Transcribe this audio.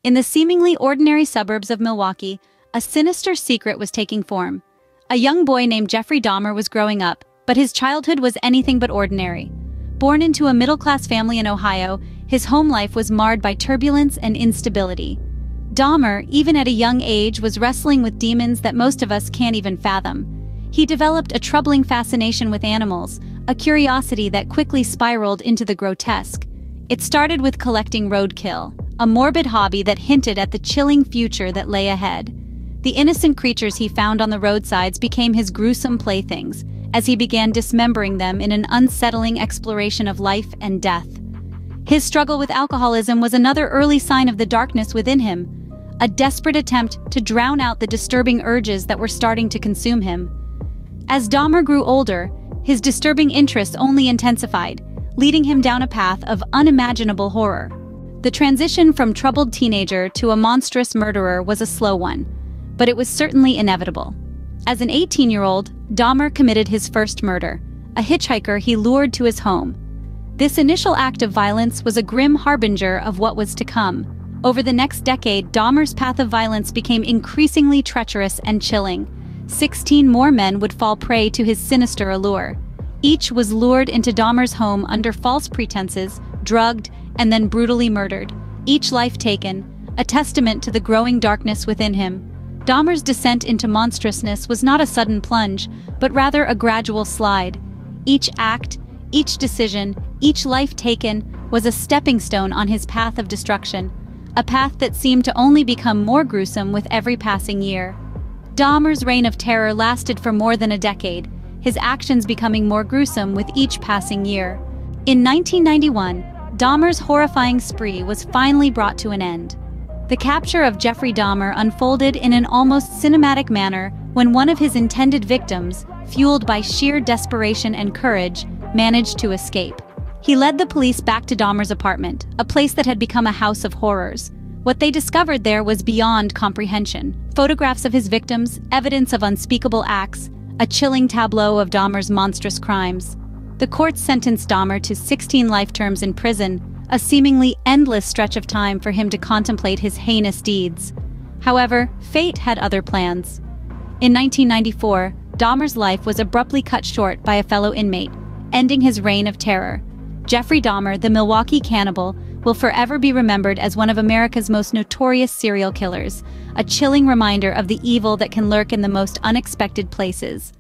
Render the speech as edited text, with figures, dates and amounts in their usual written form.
In the seemingly ordinary suburbs of Milwaukee, a sinister secret was taking form. A young boy named Jeffrey Dahmer was growing up, but his childhood was anything but ordinary. Born into a middle-class family in Ohio, his home life was marred by turbulence and instability. Dahmer, even at a young age, was wrestling with demons that most of us can't even fathom. He developed a troubling fascination with animals, a curiosity that quickly spiraled into the grotesque. It started with collecting roadkill, a morbid hobby that hinted at the chilling future that lay ahead. The innocent creatures he found on the roadsides became his gruesome playthings, as he began dismembering them in an unsettling exploration of life and death. His struggle with alcoholism was another early sign of the darkness within him, a desperate attempt to drown out the disturbing urges that were starting to consume him. As Dahmer grew older, his disturbing interests only intensified, leading him down a path of unimaginable horror. The transition from troubled teenager to a monstrous murderer was a slow one, but it was certainly inevitable. As an 18-year-old, Dahmer committed his first murder, a hitchhiker he lured to his home. This initial act of violence was a grim harbinger of what was to come. Over the next decade, Dahmer's path of violence became increasingly treacherous and chilling. 16 more men would fall prey to his sinister allure. Each was lured into Dahmer's home under false pretenses, drugged, and then brutally murdered. Each life taken, a testament to the growing darkness within him. Dahmer's descent into monstrousness was not a sudden plunge, but rather a gradual slide. Each act, each decision, each life taken was a stepping stone on his path of destruction, a path that seemed to only become more gruesome with every passing year. Dahmer's reign of terror lasted for more than a decade, his actions becoming more gruesome with each passing year. In 1991, Dahmer's horrifying spree was finally brought to an end. The capture of Jeffrey Dahmer unfolded in an almost cinematic manner when one of his intended victims, fueled by sheer desperation and courage, managed to escape. He led the police back to Dahmer's apartment, a place that had become a house of horrors. What they discovered there was beyond comprehension. Photographs of his victims, evidence of unspeakable acts, a chilling tableau of Dahmer's monstrous crimes. The court sentenced Dahmer to 16 life terms in prison, a seemingly endless stretch of time for him to contemplate his heinous deeds. However, fate had other plans. In 1994, Dahmer's life was abruptly cut short by a fellow inmate, ending his reign of terror. Jeffrey Dahmer, the Milwaukee cannibal, will forever be remembered as one of America's most notorious serial killers, a chilling reminder of the evil that can lurk in the most unexpected places.